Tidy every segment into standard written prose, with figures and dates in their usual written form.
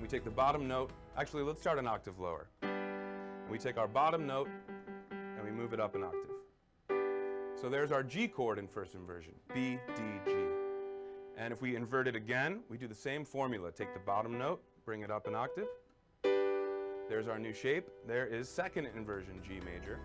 take the bottom note, actually let's start an octave lower. We take our bottom note and we move it up an octave. So there's our G chord in first inversion, B, D, G. And if we invert it again, we do the same formula. Take the bottom note, bring it up an octave. There's our new shape. There is second inversion, G major.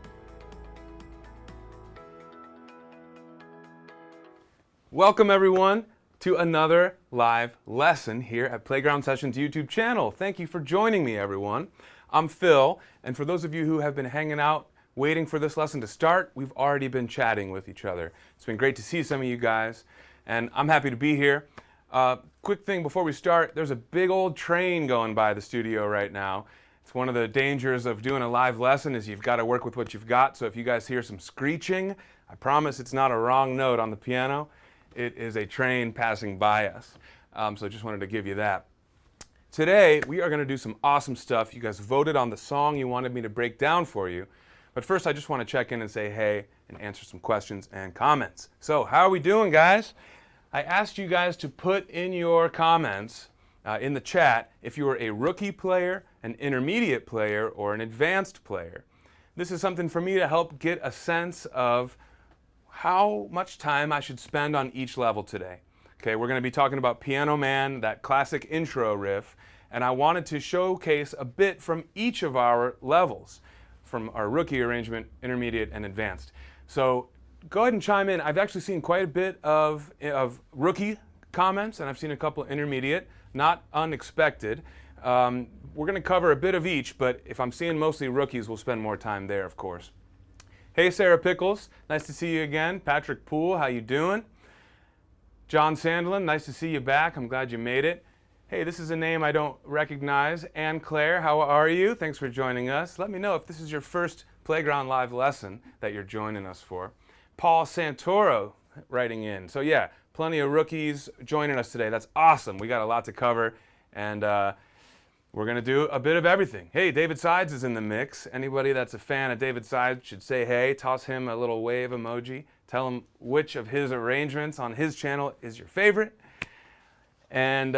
Welcome everyone to another live lesson here at Playground Sessions YouTube channel. Thank you for joining me, everyone. I'm Phil, and for those of you who have been hanging out waiting for this lesson to start, we've already been chatting with each other. It's been great to see some of you guys, and I'm happy to be here. Quick thing before we start, there's a big old train going by the studio right now. It's one of the dangers of doing a live lesson is you've got to work with what you've got, so if you guys hear some screeching, I promise it's not a wrong note on the piano. It is a train passing by us. So just wanted to give you that. Today, we are going to do some awesome stuff. You guys voted on the song you wanted me to break down for you. But first, I just want to check in and say hey and answer some questions and comments. So how are we doing, guys? I asked you guys to put in your comments in the chat if you were a rookie player, an intermediate player, or an advanced player. This is something for me to help get a sense of how much time I should spend on each level today. Okay, we're going to be talking about Piano Man, that classic intro riff, and I wanted to showcase a bit from each of our levels, from our rookie arrangement, intermediate, and advanced. So go ahead and chime in. I've actually seen quite a bit of rookie comments, and I've seen a couple intermediate, not unexpected. We're going to cover a bit of each, but if I'm seeing mostly rookies, we'll spend more time there, of course. Hey, Sarah Pickles, nice to see you again. Patrick Poole, how you doing? John Sandlin, nice to see you back. I'm glad you made it. Hey, this is a name I don't recognize. Anne Claire, how are you? Thanks for joining us. Let me know if this is your first Playground Live lesson that you're joining us for. Paul Santoro writing in. So yeah, plenty of rookies joining us today. That's awesome. We got a lot to cover, and we're going to do a bit of everything. Hey, David Sides is in the mix. Anybody that's a fan of David Sides should say hey, toss him a little wave emoji. Tell him which of his arrangements on his channel is your favorite. And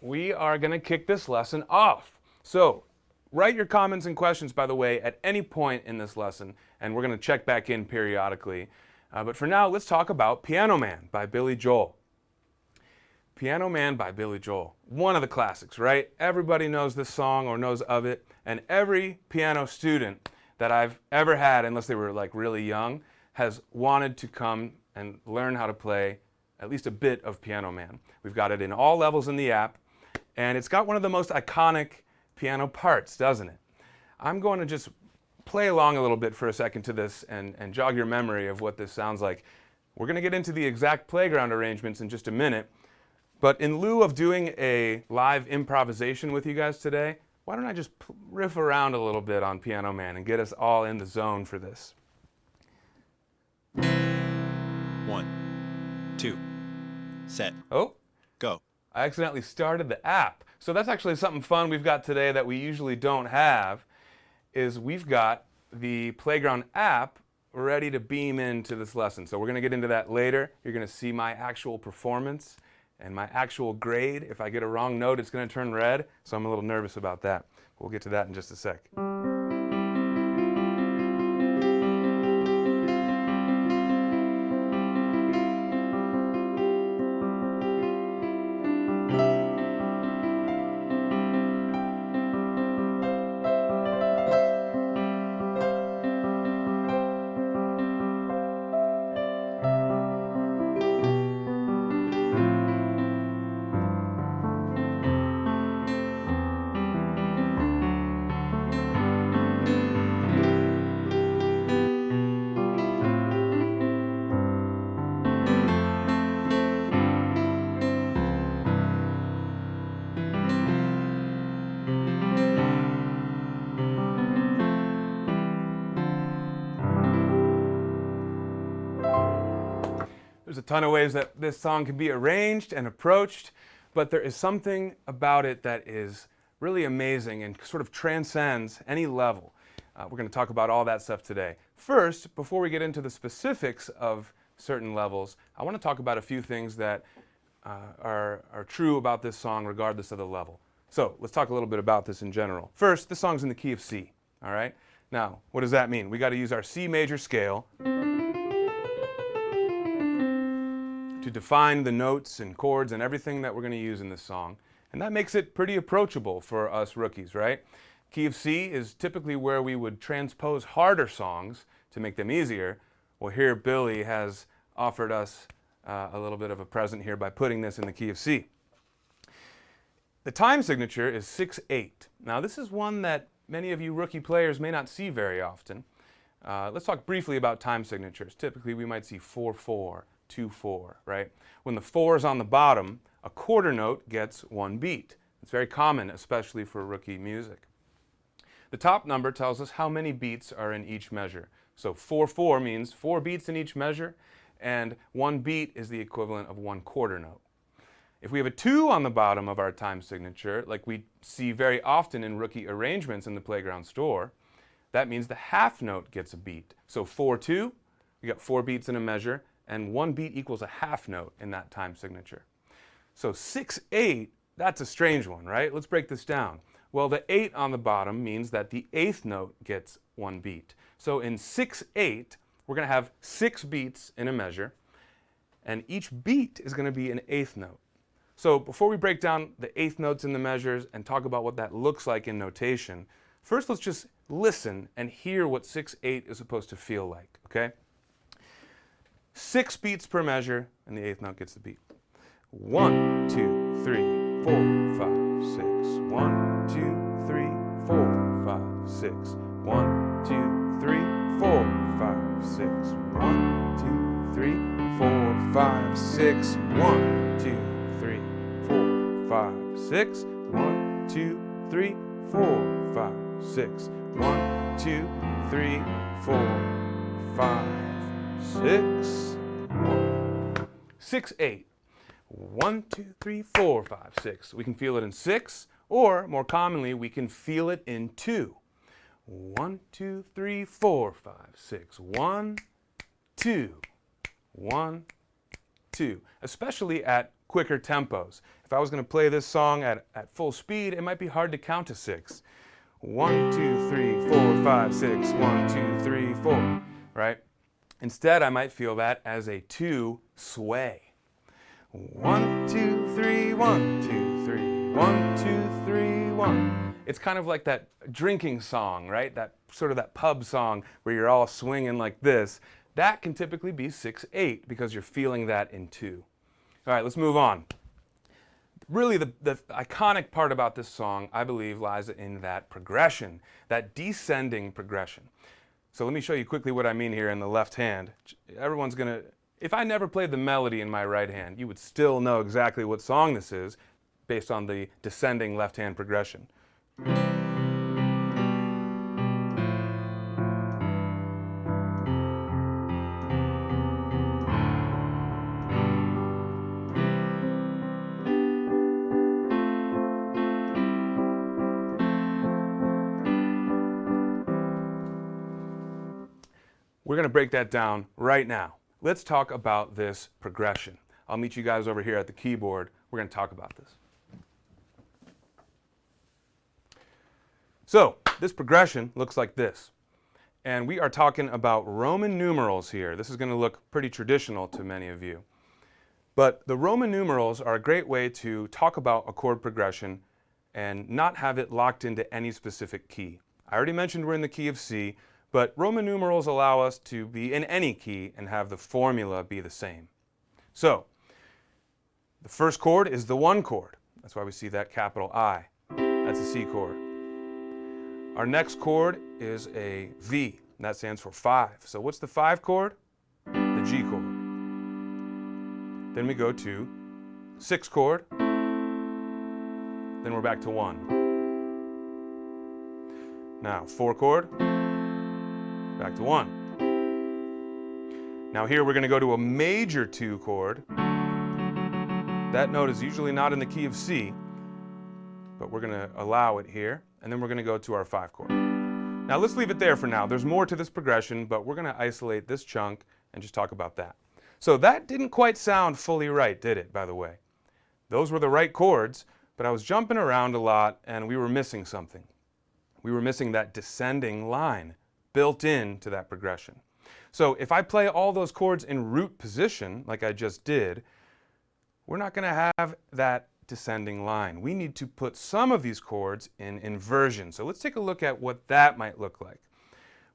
we are going to kick this lesson off. So write your comments and questions, by the way, at any point in this lesson, and we're going to check back in periodically. But for now, let's talk about Piano Man by Billy Joel. Piano Man by Billy Joel. One of the classics, right? Everybody knows this song or knows of it, and every piano student that I've ever had, unless they were like really young, has wanted to come and learn how to play at least a bit of Piano Man. We've got it in all levels in the app, and it's got one of the most iconic piano parts, doesn't it? I'm going to just play along a little bit for a second to this and jog your memory of what this sounds like. We're going to get into the exact playground arrangements in just a minute, but in lieu of doing a live improvisation with you guys today, why don't I just riff around a little bit on Piano Man and get us all in the zone for this. 1, 2, set. Oh, go. I accidentally started the app. So that's actually something fun we've got today that we usually don't have, is we've got the Playground app ready to beam into this lesson. So we're going to get into that later. You're going to see my actual performance and my actual grade. If I get a wrong note, it's going to turn red, so I'm a little nervous about that. We'll get to that in just a sec. There's a ton of ways that this song can be arranged and approached, but there is something about it that is really amazing and sort of transcends any level. We're going to talk about all that stuff today. First, before we get into the specifics of certain levels, I want to talk about a few things that are true about this song regardless of the level. So let's talk a little bit about this in general. First, this song's in the key of C, all right? Now, what does that mean? We got to use our C major scale to define the notes and chords and everything that we're going to use in this song. And that makes it pretty approachable for us rookies, right? Key of C is typically where we would transpose harder songs to make them easier. Well, here Billy has offered us a little bit of a present here by putting this in the key of C. The time signature is 6/8. Now, this is one that many of you rookie players may not see very often. Let's talk briefly about time signatures. Typically, we might see 4/4, 2/4, right? When the 4 is on the bottom, a quarter note gets 1 beat. It's very common, especially for rookie music. The top number tells us how many beats are in each measure. So 4/4 means 4 beats in each measure, and 1 beat is the equivalent of 1 quarter note. If we have a 2 on the bottom of our time signature, like we see very often in rookie arrangements in the Playground store, that means the half note gets a beat. So 4/2, we got 4 beats in a measure, and 1 beat equals a half note in that time signature. So 6/8, that's a strange one, right? Let's break this down. Well, the 8 on the bottom means that the 8th note gets 1 beat. So in 6/8, we're going to have 6 beats in a measure, and each beat is going to be an 8th note. So before we break down the 8th notes in the measures and talk about what that looks like in notation, first let's just listen and hear what 6/8 is supposed to feel like, okay? 6 beats per measure, and the 8th note gets the beat. 1, 2, 3, 4, 5, 6. 1, 2, 3, 4, 5, 6. 1, 2, 3, 4, 5, 6. 1, 2, 3, 4, 5, 6. 1, 2, 3, 4, 5, 6. 1, 2, 3, 4, 5, 6. 1, 2, 3, 4, 5, 6. 6/8. 1, 2, 3, 4, 5, 6. We can feel it in 6, or more commonly, we can feel it in 2. 1, 2, 3, 4, 5, 6. 1, 2. 1, 2. Especially at quicker tempos. If I was going to play this song at full speed, it might be hard to count to 6. 1, 2, 3, 4, 5, 6. 1, 2, 3, 4. Right? Instead, I might feel that as a 2 sway. 1, 2, 3, 1, 2, 3, 1, 2, 3, 1. It's kind of like that drinking song, right? That sort of that pub song where you're all swinging like this. That can typically be 6/8 because you're feeling that in 2. All right, let's move on. Really, the iconic part about this song, I believe, lies in that progression, that descending progression. So let me show you quickly what I mean here in the left hand. Everyone's going to, if I never played the melody in my right hand, you would still know exactly what song this is based on the descending left hand progression. We're going to break that down right now. Let's talk about this progression. I'll meet you guys over here at the keyboard. We're going to talk about this. So, this progression looks like this. And we are talking about Roman numerals here. This is going to look pretty traditional to many of you. But the Roman numerals are a great way to talk about a chord progression and not have it locked into any specific key. I already mentioned we're in the key of C, but Roman numerals allow us to be in any key and have the formula be the same. So, the first chord is the 1 chord. That's why we see that capital I. That's a C chord. Our next chord is a V, and that stands for 5. So what's the 5 chord? The G chord. Then we go to 6 chord. Then we're back to 1. Now 4 chord. Back to 1. Now here we're going to go to a major 2 chord. That note is usually not in the key of C, but we're going to allow it here, and then we're going to go to our 5 chord. Now let's leave it there for now. There's more to this progression, but we're going to isolate this chunk and just talk about that. So that didn't quite sound fully right, did it, by the way? Those were the right chords, but but I was jumping around a lot and we were missing something. We were missing that descending line built into that progression. So if I play all those chords in root position, like I just did, we're not going to have that descending line. We need to put some of these chords in inversion. So let's take a look at what that might look like.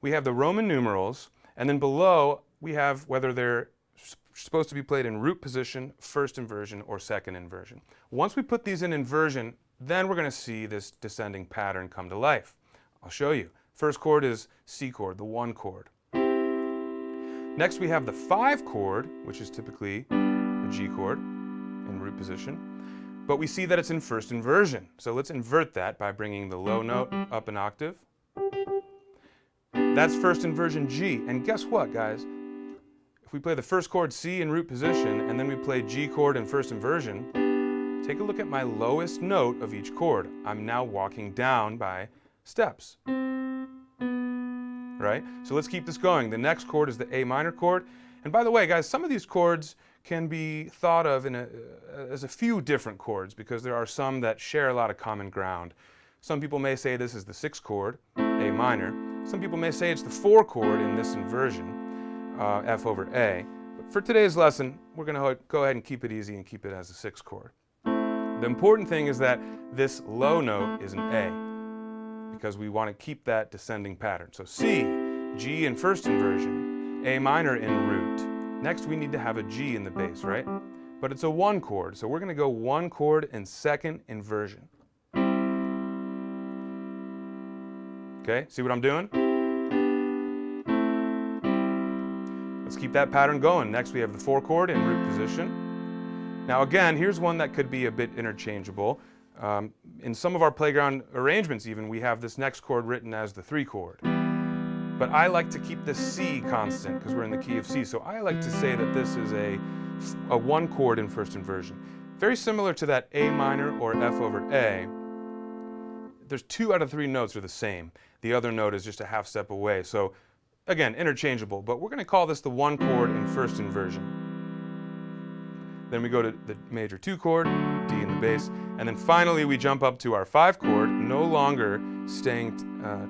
We have the Roman numerals, and then below we have whether they're supposed to be played in root position, first inversion, or second inversion. Once we put these in inversion, then we're going to see this descending pattern come to life. I'll show you. First chord is C chord, the 1 chord. Next we have the 5 chord, which is typically a G chord in root position, but we see that it's in first inversion. So let's invert that by bringing the low note up an octave. That's first inversion G, and guess what, guys? If we play the first chord C in root position and then we play G chord in first inversion, take a look at my lowest note of each chord. I'm now walking down by steps. Right? So let's keep this going. The next chord is the A minor chord. And by the way, guys, some of these chords can be thought of as a few different chords because there are some that share a lot of common ground. Some people may say this is the 6th chord, A minor. Some people may say it's the 4 chord in this inversion, F over A. But for today's lesson, we're going to go ahead and keep it easy and keep it as a 6th chord. The important thing is that this low note is an A, because we want to keep that descending pattern. So C, G in first inversion, A minor in root. Next we need to have a G in the bass, right? But it's a 1 chord, so we're going to go 1 chord in second inversion. Okay, see what I'm doing? Let's keep that pattern going. Next we have the 4 chord in root position. Now again, here's one that could be a bit interchangeable. In some of our playground arrangements even, we have this next chord written as the 3 chord. But I like to keep the C constant because we're in the key of C. So I like to say that this is a 1 chord in first inversion. Very similar to that A minor or F over A. There's 2 out of 3 notes are the same. The other note is just a half step away. So again, interchangeable, but we're going to call this the 1 chord in first inversion. Then we go to the major 2 chord, D in the bass, and then finally we jump up to our 5 chord, no longer staying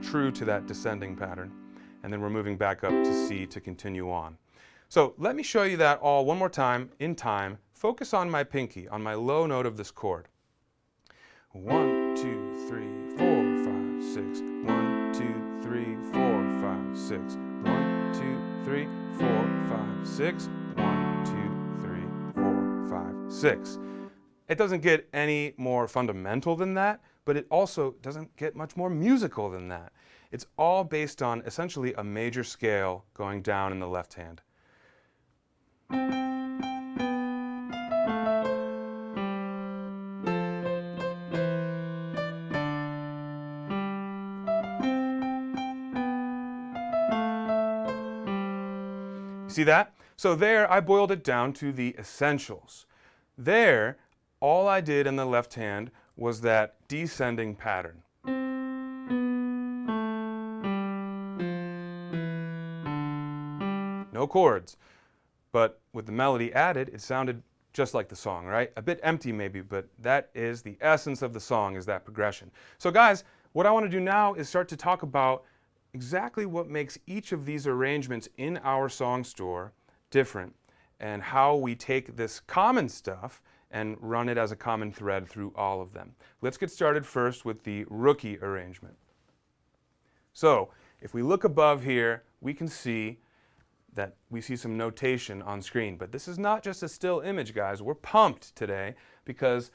true to that descending pattern. And then we're moving back up to C to continue on. So let me show you that all one more time in time. Focus on my pinky, on my low note of this chord. 1, 2, 3, 4, 5, 6. 1, 2, 3, 4, 5, 6. 1, 2, 3, 4, 5, 6. 1, 2, 3, 4, 5, 6. It doesn't get any more fundamental than that, but it also doesn't get much more musical than that. It's all based on essentially a major scale going down in the left hand. See that? So there I boiled it down to the essentials. There, all I did in the left hand was that descending pattern. No chords, but with the melody added, it sounded just like the song, right? A bit empty maybe, but that is the essence of the song, is that progression. So guys, what I want to do now is start to talk about exactly what makes each of these arrangements in our song store different, and how we take this common stuff and run it as a common thread through all of them. Let's get started first with the rookie arrangement. So if we look above here, we can see that we see some notation on screen. But this is not just a still image, guys. We're pumped today because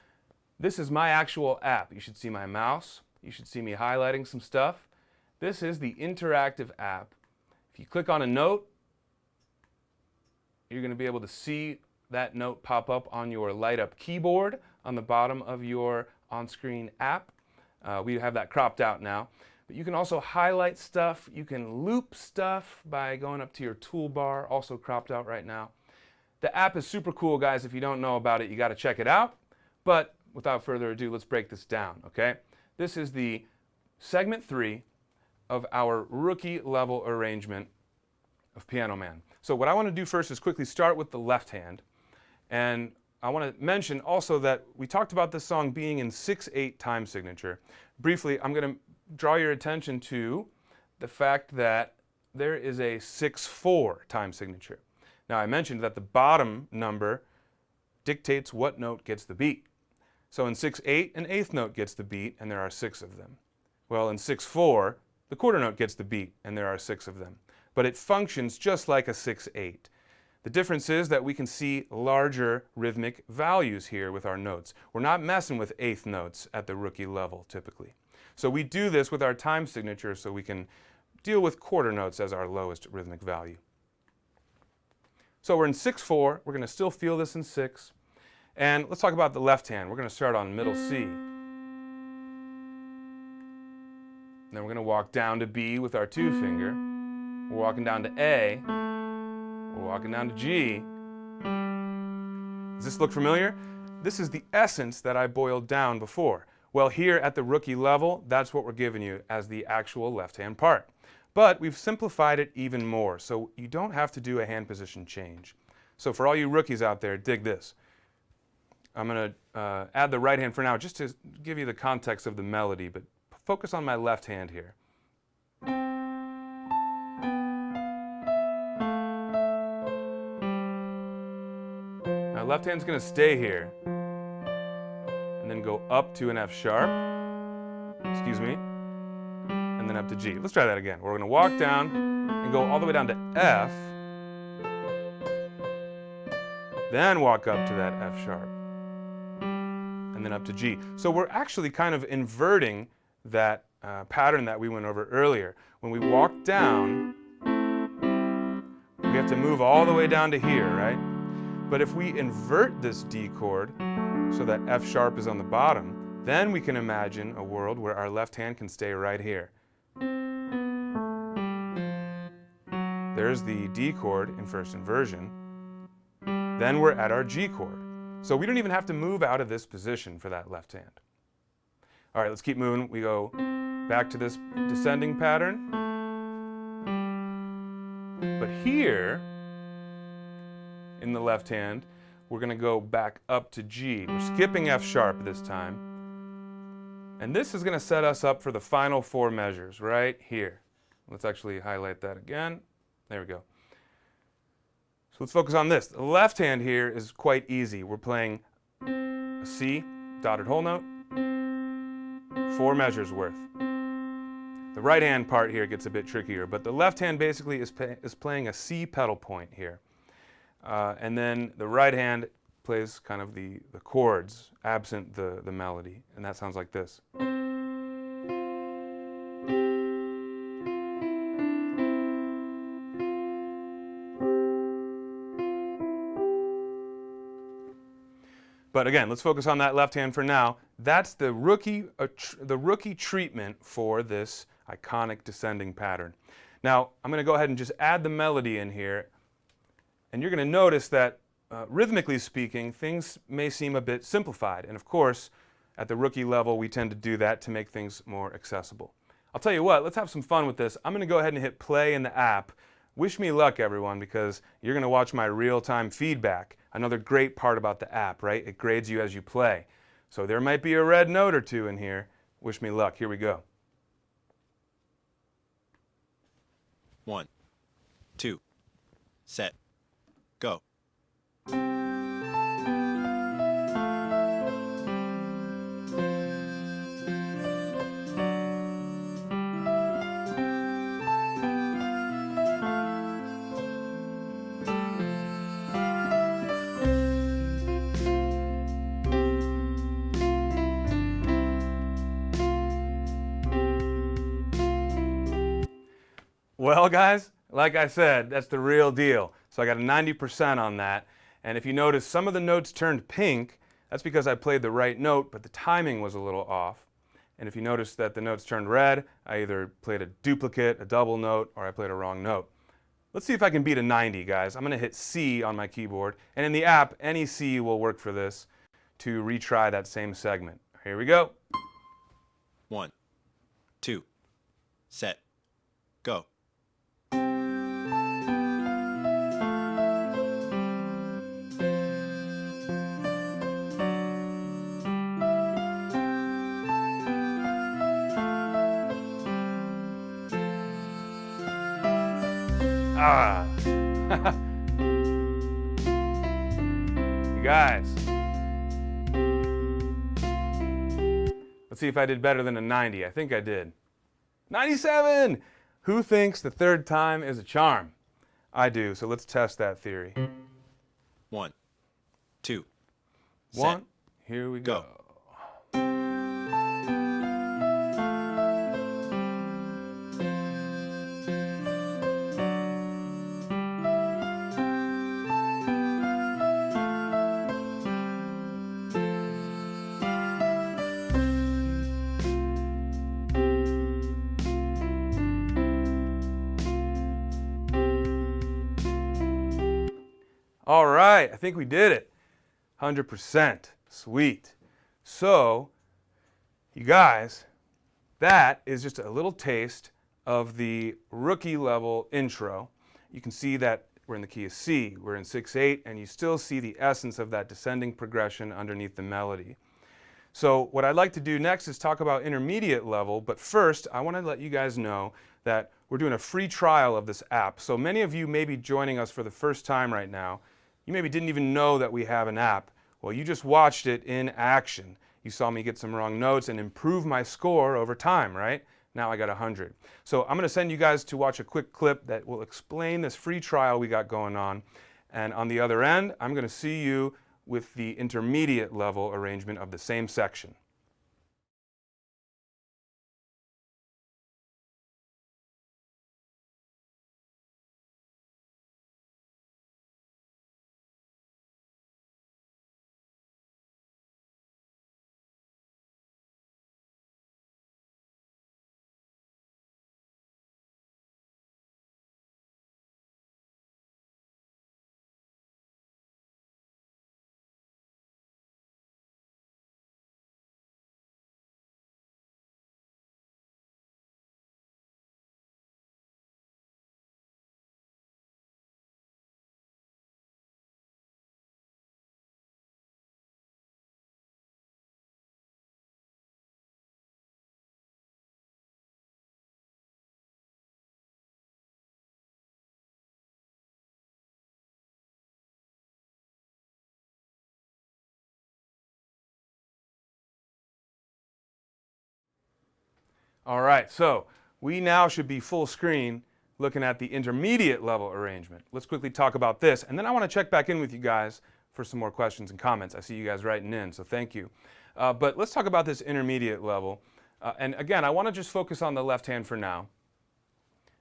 this is my actual app. You should see my mouse. You should see me highlighting some stuff. This is the interactive app. If you click on a note, you're going to be able to see that note pop up on your light up keyboard on the bottom of your on-screen app. We have that cropped out now. But you can also highlight stuff. You can loop stuff by going up to your toolbar, also cropped out right now. The app is super cool, guys. If you don't know about it, you got to check it out. But without further ado, let's break this down, okay? This is the segment 3 of our rookie level arrangement of Piano Man. So what I want to do first is quickly start with the left hand. And I want to mention also that we talked about this song being in 6/8 time signature. Briefly, I'm going to draw your attention to the fact that there is a 6/4 time signature. Now, I mentioned that the bottom number dictates what note gets the beat. So in 6/8, an eighth note gets the beat, and there are 6 of them. Well, in 6/4, the quarter note gets the beat, and there are 6 of them. But it functions just like a 6/8. The difference is that we can see larger rhythmic values here with our notes. We're not messing with eighth notes at the rookie level, typically. So we do this with our time signature so we can deal with quarter notes as our lowest rhythmic value. So we're in 6/4. We're going to still feel this in 6. And let's talk about the left hand. We're going to start on middle C. Then we're going to walk down to B with our 2 finger. We're walking down to A. We're walking down to G. Does this look familiar? This is the essence that I boiled down before. Well, here at the rookie level, that's what we're giving you as the actual left-hand part. But we've simplified it even more, so you don't have to do a hand position change. So for all you rookies out there, dig this. I'm going to add the right hand for now just to give you the context of the melody, but focus on my left hand here. My left hand's going to stay here and then go up to an F sharp, and then up to G. Let's try that again. We're going to walk down and go all the way down to F, then walk up to that F sharp, and then up to G. So we're actually kind of inverting that pattern that we went over earlier. When we walk down, we have to move all the way down to here, right? But if we invert this D chord so that F sharp is on the bottom, then we can imagine a world where our left hand can stay right here. There's the D chord in first inversion. Then we're at our G chord. So we don't even have to move out of this position for that left hand. All right, let's keep moving. We go back to this descending pattern. But here, in the left hand, we're going to go back up to G. We're skipping F sharp this time. And this is going to set us up for the final 4 measures right here. Let's actually highlight that again. There we go. So let's focus on this. The left hand here is quite easy. We're playing a C, dotted whole note, 4 measures worth. The right hand part here gets a bit trickier, but the left hand basically is playing a C pedal point here. And then the right hand plays kind of the chords, absent the melody, and that sounds like this. But again, let's focus on that left hand for now. That's the rookie treatment for this iconic descending pattern. Now, I'm going to go ahead and just add the melody in here. And you're going to notice that, rhythmically speaking, things may seem a bit simplified. And of course, at the rookie level, we tend to do that to make things more accessible. I'll tell you what, let's have some fun with this. I'm going to go ahead and hit play in the app. Wish me luck, everyone, because you're going to watch my real-time feedback. Another great part about the app, right? It grades you as you play. So there might be a red note or 2 in here. Wish me luck. Here we go. 1, 2, set, go. Well, guys, like I said, that's the real deal. So I got a 90% on that. And if you notice, some of the notes turned pink. That's because I played the right note, but the timing was a little off. And if you notice that the notes turned red, I either played a duplicate, a double note, or I played a wrong note. Let's see if I can beat a 90, guys. I'm going to hit C on my keyboard. And in the app, any C will work for this to retry that same segment. Here we go. 1, 2, set, go. Ah. You guys. Let's see if I did better than a 90. I think I did. 97! Who thinks the third time is a charm? I do, so let's test that theory. 1, 2, One, set, here we go. All right, I think we did it. 100%. Sweet. So, you guys, that is just a little taste of the rookie level intro. You can see that we're in the key of C, we're in 6/8, and you still see the essence of that descending progression underneath the melody. So what I'd like to do next is talk about intermediate level, but first I want to let you guys know that we're doing a free trial of this app. So many of you may be joining us for the first time right now. You maybe didn't even know that we have an app. Well, you just watched it in action. You saw me get some wrong notes and improve my score over time, right? Now I got 100. So I'm going to send you guys to watch a quick clip that will explain this free trial we got going on. And on the other end, I'm going to see you with the intermediate level arrangement of the same section. All right, so we now should be full screen looking at the intermediate level arrangement. Let's quickly talk about this, and then I want to check back in with you guys for some more questions and comments. I see you guys writing in, so thank you. But let's talk about this intermediate level. And again, I want to just focus on the left hand for now,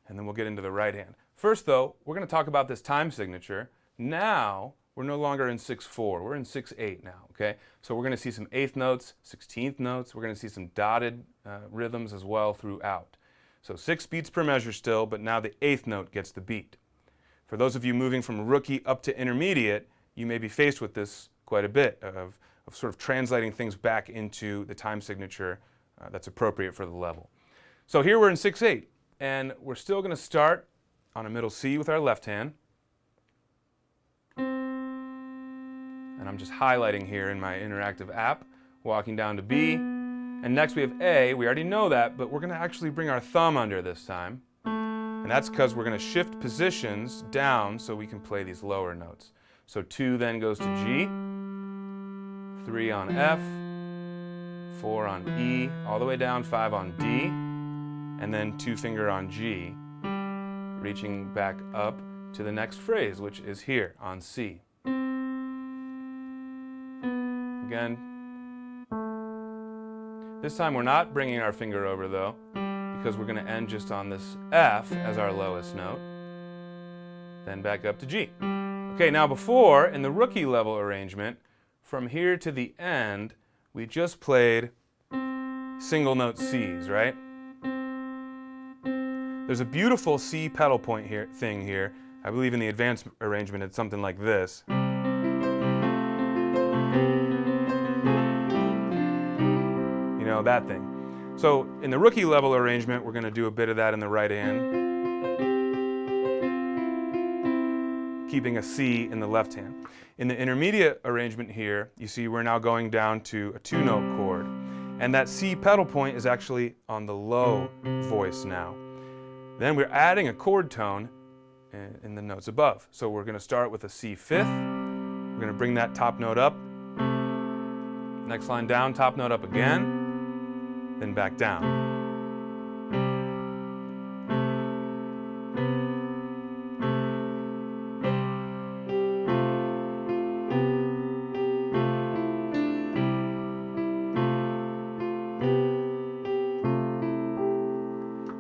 and then we'll get into the right hand. First, though, we're going to talk about this time signature. Now, we're no longer in 6/4, we're in 6/8 now, okay? So we're going to see some 8th notes, 16th notes, we're going to see some dotted rhythms as well throughout. So 6 beats per measure still, but now the 8th note gets the beat. For those of you moving from rookie up to intermediate, you may be faced with this quite a bit of sort of translating things back into the time signature that's appropriate for the level. So here we're in 6/8, and we're still going to start on a middle C with our left hand. And I'm just highlighting here in my interactive app, walking down to B. And next we have A. We already know that, but we're going to actually bring our thumb under this time. And that's because we're going to shift positions down so we can play these lower notes. So 2 then goes to G, 3 on F, 4 on E, all the way down, 5 on D, and then 2 finger on G, reaching back up to the next phrase, which is here on C. Again, this time we're not bringing our finger over though, because we're going to end just on this F as our lowest note, then back up to G. Okay, now before, in the rookie level arrangement, from here to the end, we just played single note Cs, right? There's a beautiful C pedal point thing here. I believe in the advanced arrangement it's something like this. You know, that thing. So in the rookie level arrangement, we're going to do a bit of that in the right hand, keeping a C in the left hand. In the intermediate arrangement here, you see we're now going down to a 2-note chord. And that C pedal point is actually on the low voice now. Then we're adding a chord tone, in the notes above. So we're going to start with a C fifth. We're going to bring that top note up. Next line down, top note up again, then back down.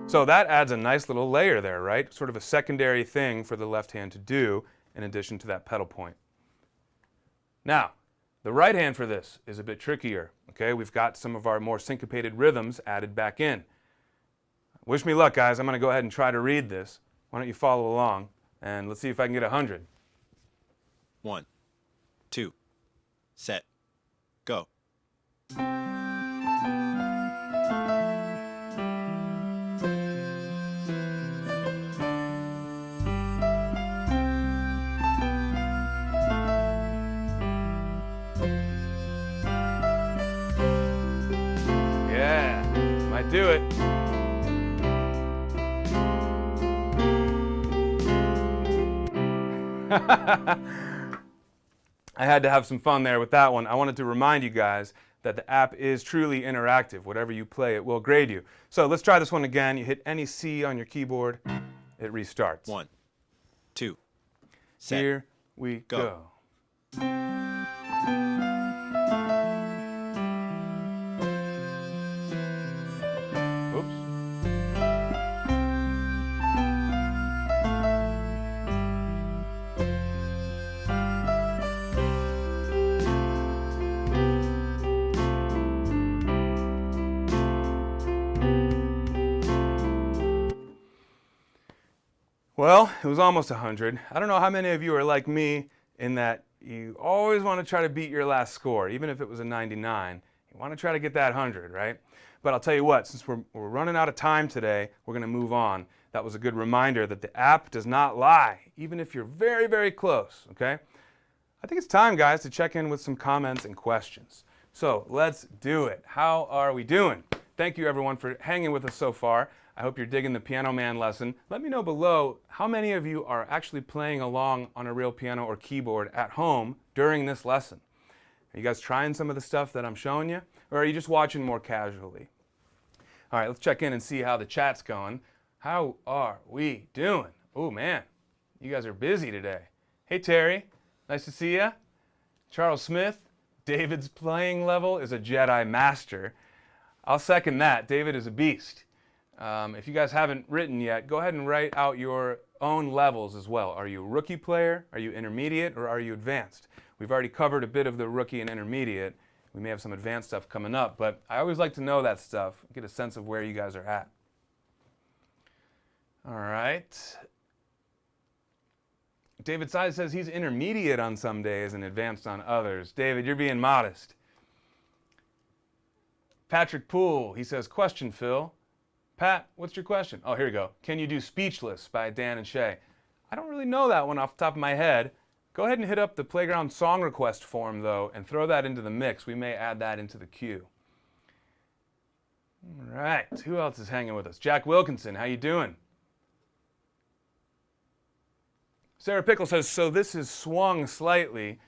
So that adds a nice little layer there, right? Sort of a secondary thing for the left hand to do in addition to that pedal point. Now, the right hand for this is a bit trickier, okay? We've got some of our more syncopated rhythms added back in. Wish me luck, guys. I'm going to go ahead and try to read this. Why don't you follow along, and let's see if I can get 100. 1, 2, set, go. Might do it. I had to have some fun there with that one. I wanted to remind you guys that the app is truly interactive. Whatever you play, it will grade you. So let's try this one again. You hit any C on your keyboard, it restarts. 1, 2, set, here we go. Well, it was almost 100. I don't know how many of you are like me in that you always want to try to beat your last score, even if it was a 99. You want to try to get that 100, right? But I'll tell you what, since we're running out of time today, we're going to move on. That was a good reminder that the app does not lie, even if you're very, very close, okay? I think it's time, guys, to check in with some comments and questions. So let's do it. How are we doing? Thank you, everyone, for hanging with us so far. I hope you're digging the Piano Man lesson. Let me know below how many of you are actually playing along on a real piano or keyboard at home during this lesson. Are you guys trying some of the stuff that I'm showing you? Or are you just watching more casually? All right, let's check in and see how the chat's going. How are we doing? Oh, man, you guys are busy today. Hey, Terry, nice to see you. Charles Smith, David's playing level is a Jedi Master. I'll second that. David is a beast. If you guys haven't written yet, go ahead and write out your own levels as well. Are you a rookie player? Are you intermediate? Or are you advanced? We've already covered a bit of the rookie and intermediate. We may have some advanced stuff coming up, but I always like to know that stuff, get a sense of where you guys are at. All right. David Size says he's intermediate on some days and advanced on others. David, you're being modest. Patrick Poole, he says, question, Phil. Pat, what's your question? Oh, here we go. Can you do Speechless by Dan and Shay? I don't really know that one off the top of my head. Go ahead and hit up the Playground song request form, though, and throw that into the mix. We may add that into the queue. All right. Who else is hanging with us? Jack Wilkinson, how you doing? Sarah Pickle says, so this is swung slightly.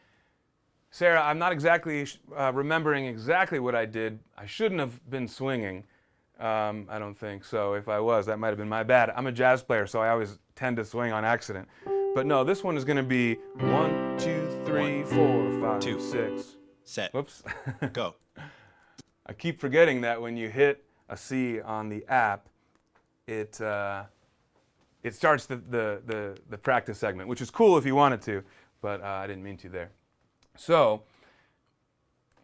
Sarah, I'm not exactly remembering exactly what I did. I shouldn't have been swinging. I don't think so. If I was, that might have been my bad. I'm a jazz player, so I always tend to swing on accident. But no, this one is going to be 1, 2, 3, 4, 5, 2, 6. Set. Whoops. Go. I keep forgetting that when you hit a C on the app, it starts the practice segment, which is cool if you wanted to, but I didn't mean to there. So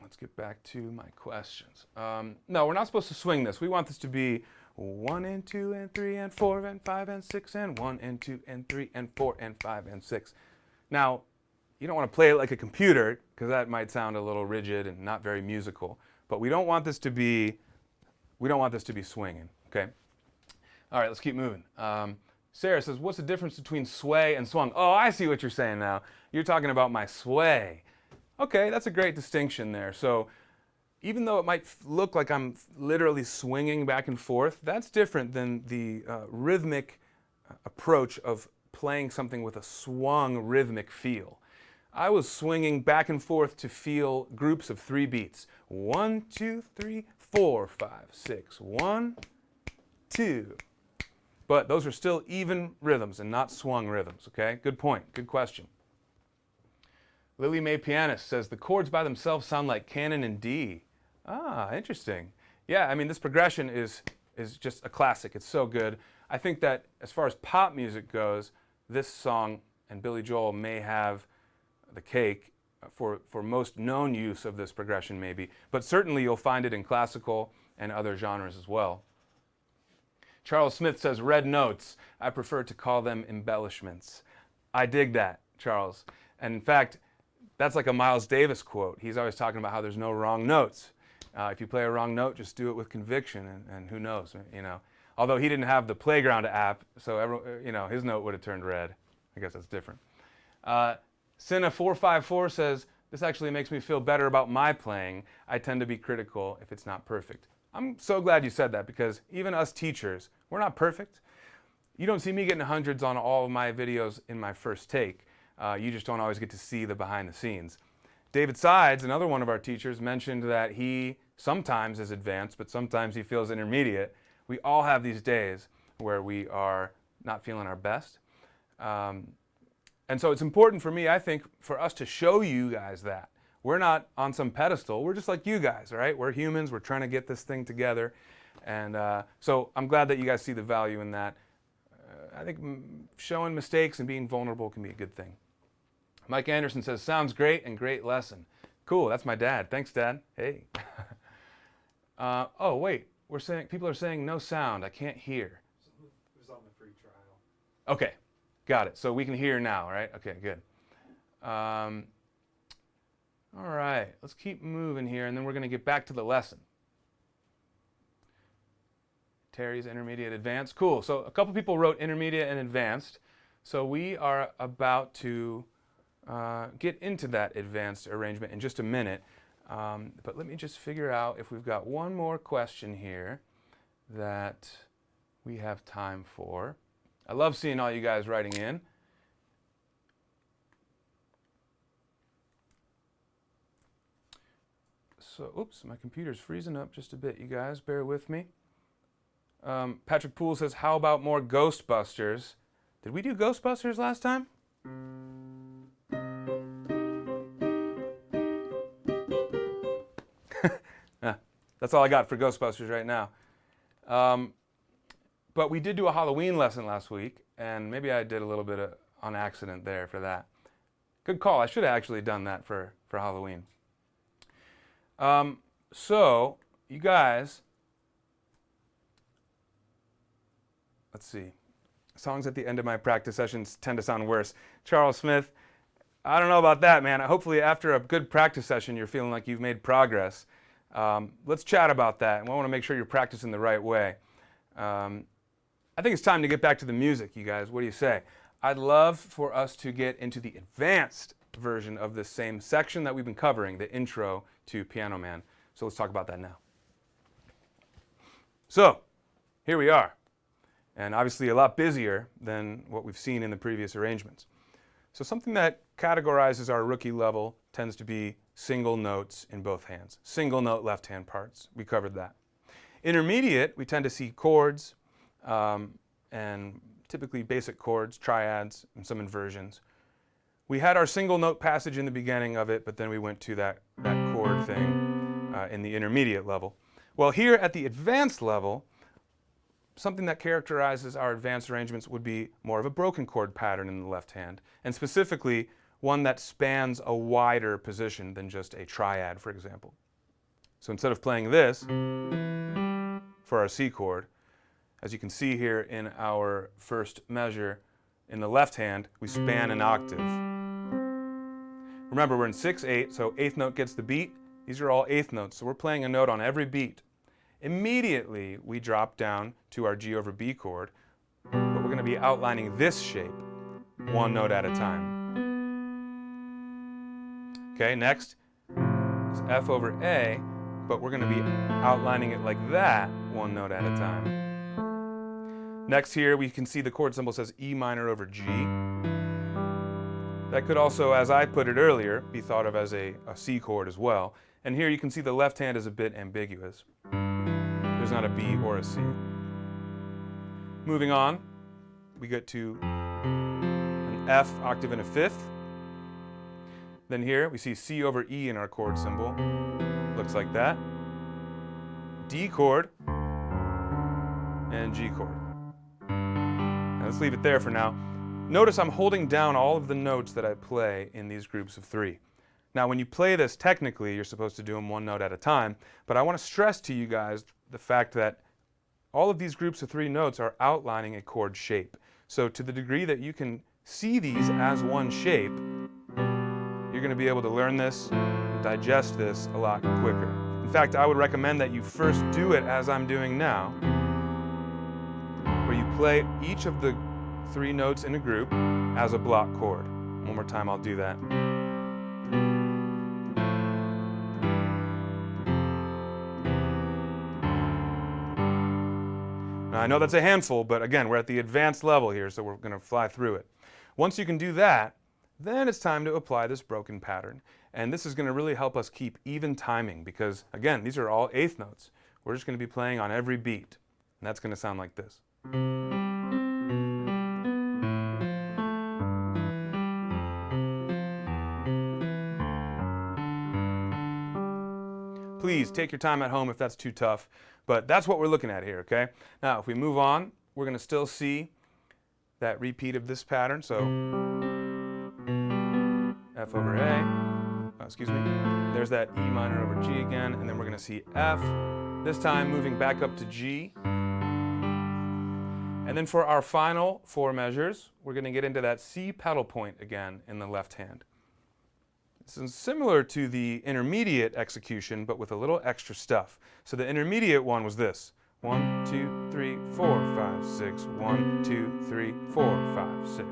let's get back to my questions. No, we're not supposed to swing this. We want this to be 1 and 2 and 3 and 4 and 5 and 6 and 1 and 2 and 3 and 4 and 5 and 6. Now, you don't want to play it like a computer because that might sound a little rigid and not very musical. But we don't want this to be swinging. Okay. All right, let's keep moving. Sarah says, what's the difference between sway and swung? Oh, I see what you're saying now. You're talking about my sway. Okay, that's a great distinction there. So even though it might look like I'm literally swinging back and forth, that's different than the rhythmic approach of playing something with a swung rhythmic feel. I was swinging back and forth to feel groups of 3 beats. 1, 2, 3, 4, 5, 6. 1, 2. But those are still even rhythms and not swung rhythms, okay? Good point. Good question. Lily Mae Pianist says, the chords by themselves sound like canon in D. Ah, interesting. Yeah, I mean, this progression is just a classic. It's so good. I think that as far as pop music goes, this song and Billy Joel may have the cake for most known use of this progression maybe. But certainly you'll find it in classical and other genres as well. Charles Smith says, red notes. I prefer to call them embellishments. I dig that, Charles. And in fact, that's like a Miles Davis quote. He's always talking about how there's no wrong notes. If you play a wrong note, just do it with conviction, and who knows, you know. Although he didn't have the Playground app, so you know, his note would have turned red. I guess that's different. Cinna454 says, this actually makes me feel better about my playing. I tend to be critical if it's not perfect. I'm so glad you said that, because even us teachers, we're not perfect. You don't see me getting hundreds on all of my videos in my first take. You just don't always get to see the behind the scenes. David Sides, another one of our teachers, mentioned that he sometimes is advanced, but sometimes he feels intermediate. We all have these days where we are not feeling our best. And so it's important for me, I think, for us to show you guys that. We're not on some pedestal. We're just like you guys, right? We're humans. We're trying to get this thing together. And so I'm glad that you guys see the value in that. I think showing mistakes and being vulnerable can be a good thing. Mike Anderson says, sounds great and great lesson. Cool, that's my dad. Thanks, Dad. Hey. Oh, wait. People are saying no sound. I can't hear. It was on the free trial. Okay, got it. So we can hear now, right? Okay, good. All right, let's keep moving here, and then we're going to get back to the lesson. Terry's intermediate advanced. Cool. So a couple people wrote intermediate and advanced. So we are about to get into that advanced arrangement in just a minute. But let me just figure out if we've got one more question here that we have time for. I love seeing all you guys writing in. So, oops, my computer's freezing up just a bit, you guys. Bear with me. Patrick Poole says, how about more Ghostbusters? Did we do Ghostbusters last time? That's all I got for Ghostbusters right now. But we did do a Halloween lesson last week, and maybe I did a little bit on accident there for that. Good call. I should have actually done that for Halloween. So, you guys, let's see. Songs at the end of my practice sessions tend to sound worse. Charles Smith, I don't know about that, man. Hopefully after a good practice session, you're feeling like you've made progress. Let's chat about that, and we want to make sure you're practicing the right way. I think it's time to get back to the music, you guys. What do you say? I'd love for us to get into the advanced version of this same section that we've been covering, the intro to Piano Man. So let's talk about that now. So, here we are. And obviously a lot busier than what we've seen in the previous arrangements. So something that categorizes our rookie level tends to be single notes in both hands. Single note left hand parts. We covered that. Intermediate, we tend to see chords and typically basic chords, triads, and some inversions. We had our single note passage in the beginning of it, but then we went to that chord thing in the intermediate level. Well, here at the advanced level, something that characterizes our advanced arrangements would be more of a broken chord pattern in the left hand, and specifically one that spans a wider position than just a triad, for example. So instead of playing this for our C chord, as you can see here in our first measure, in the left hand, we span an octave. Remember, we're in 6/8, so eighth note gets the beat. These are all eighth notes, so we're playing a note on every beat. Immediately, we drop down to our G over B chord, but we're going to be outlining this shape one note at a time. Okay, next is F over A, but we're going to be outlining it like that one note at a time. Next here we can see the chord symbol says E minor over G. That could also, as I put it earlier, be thought of as a C chord as well. And here you can see the left hand is a bit ambiguous. There's not a B or a C. Moving on, we get to an F octave and a fifth. Then here we see C over E in our chord symbol. Looks like that. D chord and G chord. Now let's leave it there for now. Notice I'm holding down all of the notes that I play in these groups of three. Now when you play this technically, you're supposed to do them one note at a time, but I want to stress to you guys the fact that all of these groups of three notes are outlining a chord shape. So to the degree that you can see these as one shape, you're going to be able to learn this, digest this a lot quicker. In fact, I would recommend that you first do it as I'm doing now, where you play each of the three notes in a group as a block chord. One more time, I'll do that. Now, I know that's a handful, but again, we're at the advanced level here, so we're going to fly through it. Once you can do that, then it's time to apply this broken pattern. And this is going to really help us keep even timing because, again, these are all eighth notes. We're just going to be playing on every beat. And that's going to sound like this. Please take your time at home if that's too tough, but that's what we're looking at here, okay? Now, if we move on, we're going to still see that repeat of this pattern. So F over A, excuse me, there's that E minor over G again, and then we're going to see F, this time moving back up to G. And then for our final four measures, we're going to get into that C pedal point again in the left hand. This is similar to the intermediate execution, but with a little extra stuff. So the intermediate one was this. 1, 2, 3, 4, 5, 6. 1, 2, 3, 4, 5, 6.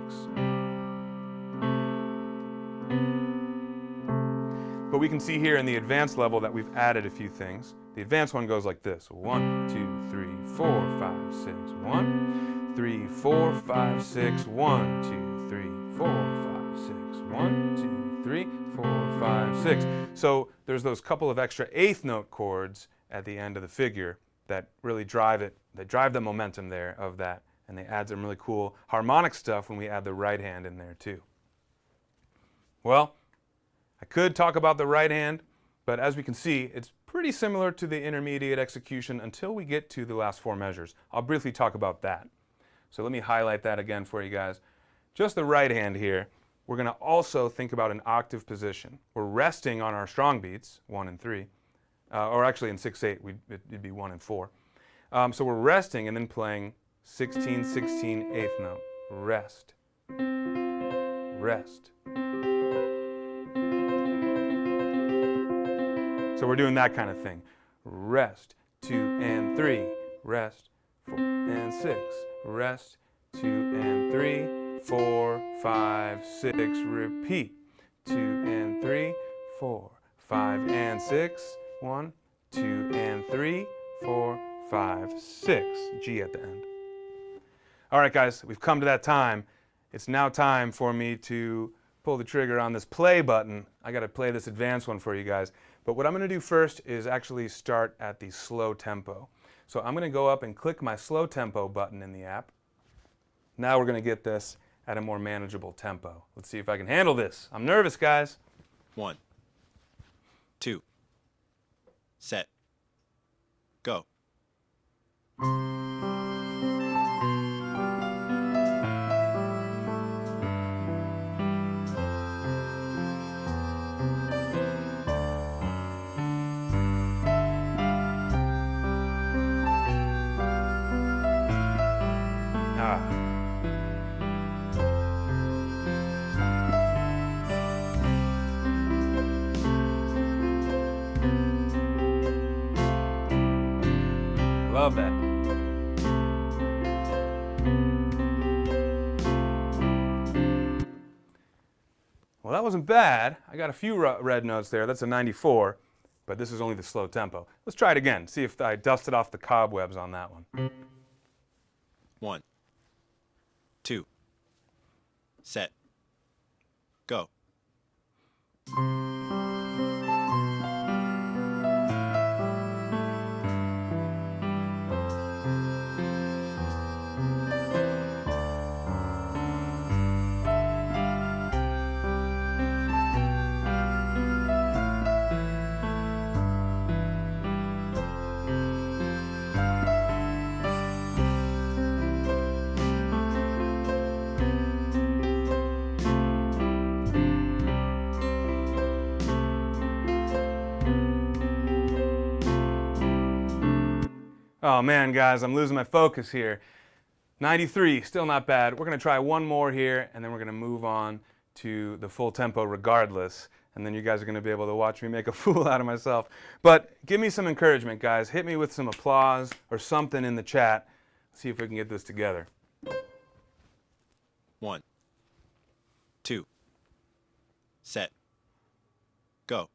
But we can see here in the advanced level that we've added a few things. The advanced one goes like this. 1, 2, 3, 4, 5, 6. 1, 3, 4, 5, 6. 1, 2, 3, 4, 5, 6. 1, 2, 3, 4, 5, 6. So there's those couple of extra eighth note chords at the end of the figure that really drive it. They drive the momentum there of that, and they add some really cool harmonic stuff when we add the right hand in there too. Well, I could talk about the right hand, but as we can see, it's pretty similar to the intermediate execution until we get to the last four measures. I'll briefly talk about that. So let me highlight that again for you guys. Just the right hand here. We're going to also think about an octave position. We're resting on our strong beats, 1 and 3, or actually in 6/8, it'd be 1 and 4. So we're resting and then playing 16, 16, eighth note. Rest, rest. So we're doing that kind of thing. Rest, 2 and 3, rest, 4 and 6, rest, 2 and 3, 4, 5, 6, repeat. 2 and 3, 4, 5 and 6, 1, 2 and 3, 4, 5, 6, G at the end. All right, guys, we've come to that time. It's now time for me to pull the trigger on this play button. I got to play this advanced one for you guys. But what I'm going to do first is actually start at the slow tempo. So I'm going to go up and click my slow tempo button in the app. Now we're going to get this at a more manageable tempo. Let's see if I can handle this. I'm nervous, guys. 1, 2, set, go. Love that. Well, that wasn't bad. I got a few red notes there. That's a 94, but this is only the slow tempo. Let's try it again. See if I dusted off the cobwebs on that one. 1, set, go. Oh man, guys, I'm losing my focus here. 93, still not bad. We're going to try one more here, and then we're going to move on to the full tempo regardless. And then you guys are going to be able to watch me make a fool out of myself. But give me some encouragement, guys. Hit me with some applause or something in the chat. See if we can get this together. 1, 2, set, go.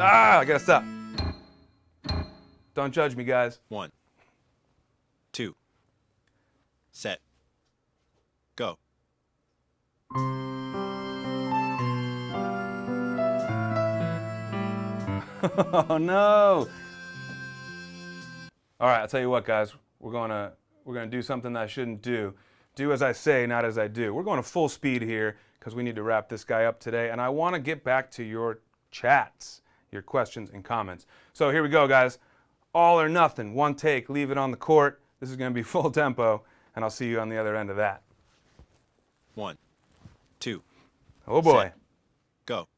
Ah, I gotta stop. Don't judge me, guys. 1, 2, set, go. Oh no! All right, I'll tell you what, guys. We're gonna do something that I shouldn't do. Do as I say, not as I do. We're going to full speed here because we need to wrap this guy up today, and I want to get back to your chats, your questions and comments. So here we go, guys. All or nothing. One take. Leave it on the court. This is going to be full tempo, and I'll see you on the other end of that. 1, 2, Oh boy. set, go.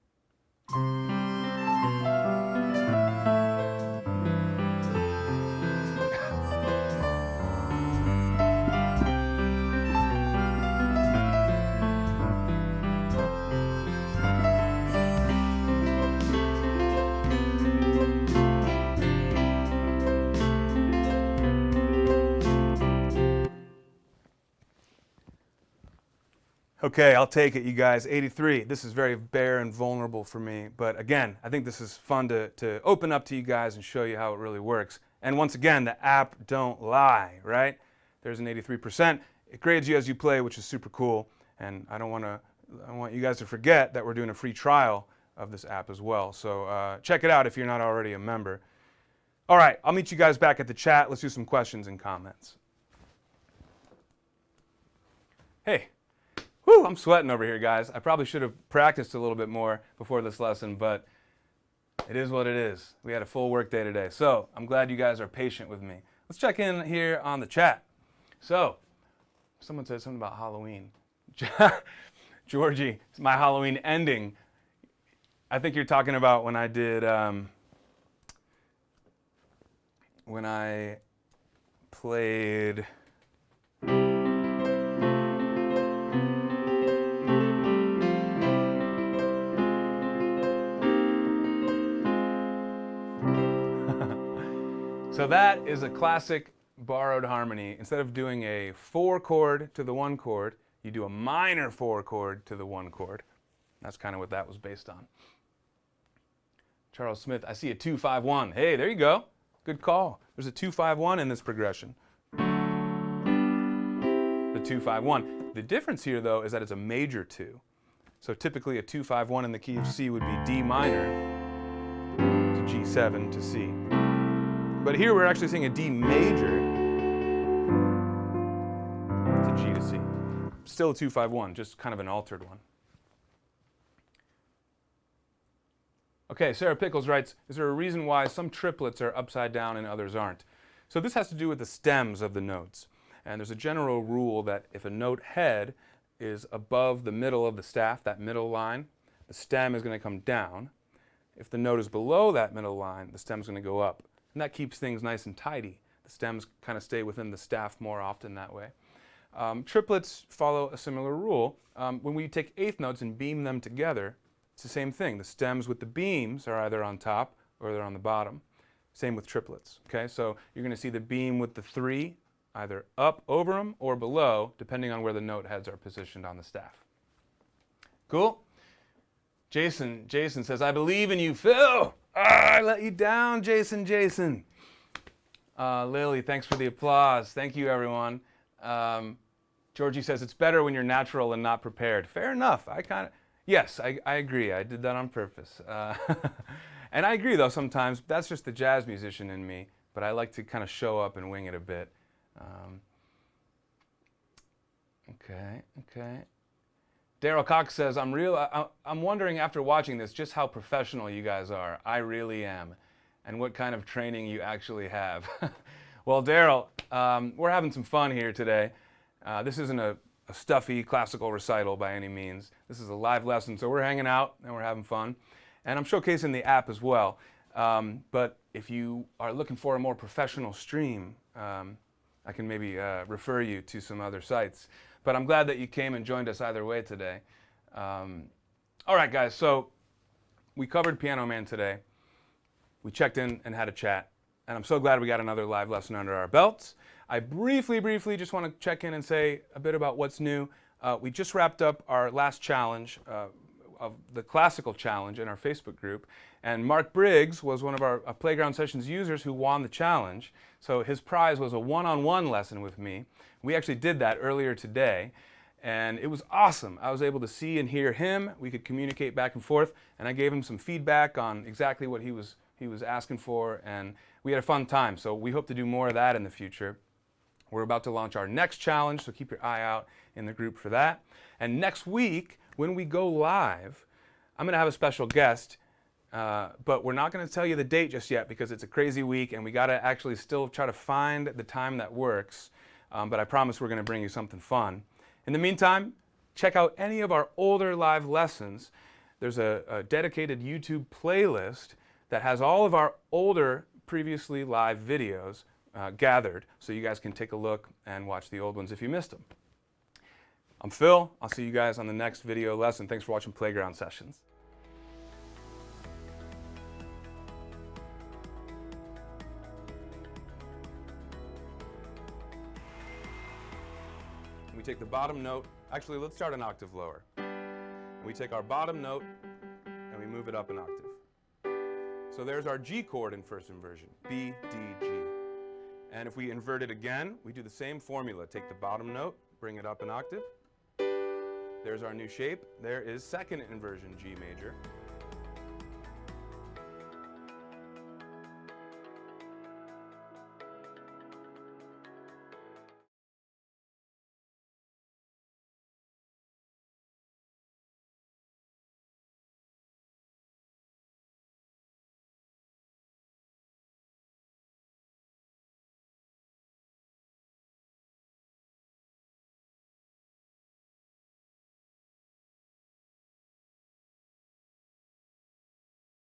Okay, I'll take it, you guys. 83. This is very bare and vulnerable for me. But again, I think this is fun to open up to you guys and show you how it really works. And once again, the app don't lie, right? There's an 83%. It grades you as you play, which is super cool. And I want you guys to forget that we're doing a free trial of this app as well. So check it out if you're not already a member. All right, I'll meet you guys back at the chat. Let's do some questions and comments. Hey. Whew, I'm sweating over here, guys. I probably should have practiced a little bit more before this lesson, but it is what it is. We had a full work day today, so I'm glad you guys are patient with me. Let's check in here on the chat. So, someone said something about Halloween. Georgie, it's my Halloween ending. I think you're talking about when I did, when I played... So that is a classic borrowed harmony. Instead of doing a 4 chord to the 1 chord, you do a minor 4 chord to the 1 chord. That's kind of what that was based on. Charles Smith, I see a 2-5-1. Hey, there you go. Good call. There's a 2-5-1 in this progression. The 2-5-1. The difference here, though, is that it's a major 2. So typically a 2-5-1 in the key of C would be D minor to G7 to C. But here we're actually seeing a D major to G to C. Still a 2-5-1, just kind of an altered one. Okay, Sarah Pickles writes, is there a reason why some triplets are upside down and others aren't? So this has to do with the stems of the notes. And there's a general rule that if a note head is above the middle of the staff, that middle line, the stem is going to come down. If the note is below that middle line, the stem is going to go up. And that keeps things nice and tidy. The stems kind of stay within the staff more often that way. Triplets follow a similar rule. When we take eighth notes and beam them together, it's the same thing. The stems with the beams are either on top or they're on the bottom. Same with triplets. Okay, so you're going to see the beam with the 3 either up over them or below, depending on where the note heads are positioned on the staff. Cool? Jason says, I believe in you, Phil. I let you down, Jason. Lily, thanks for the applause. Thank you, everyone. Georgie says it's better when you're natural and not prepared. Fair enough. Yes, I agree. I did that on purpose. And I agree, though, sometimes that's just the jazz musician in me, but I like to kind of show up and wing it a bit. Okay. Daryl Cox says, I'm wondering after watching this just how professional you guys are. I really am. And what kind of training you actually have. Well, Daryl, we're having some fun here today. This isn't a stuffy classical recital by any means. This is a live lesson, so we're hanging out and we're having fun. And I'm showcasing the app as well. But if you are looking for a more professional stream, I can maybe refer you to some other sites. But I'm glad that you came and joined us either way today. All right, guys, so we covered Piano Man today. We checked in and had a chat. And I'm so glad we got another live lesson under our belts. I briefly just want to check in and say a bit about what's new. We just wrapped up our last challenge of the classical challenge in our Facebook group. And Mark Briggs was one of our Playground Sessions users who won the challenge. So his prize was a one-on-one lesson with me. We actually did that earlier today. And it was awesome. I was able to see and hear him. We could communicate back and forth. And I gave him some feedback on exactly what he was asking for. And we had a fun time. So we hope to do more of that in the future. We're about to launch our next challenge, so keep your eye out in the group for that. And next week, when we go live, I'm going to have a special guest, but we're not going to tell you the date just yet because it's a crazy week and we got to actually still try to find the time that works. But I promise we're going to bring you something fun. In the meantime, check out any of our older live lessons. There's a dedicated YouTube playlist that has all of our older previously live videos gathered, so you guys can take a look and watch the old ones if you missed them. I'm Phil. I'll see you guys on the next video lesson. Thanks for watching Playground Sessions. We take the bottom note. Actually, let's start an octave lower. We take our bottom note and we move it up an octave. So there's our G chord in first inversion, B, D, G. And if we invert it again, we do the same formula. Take the bottom note, bring it up an octave. There's our new shape. There is second inversion G major.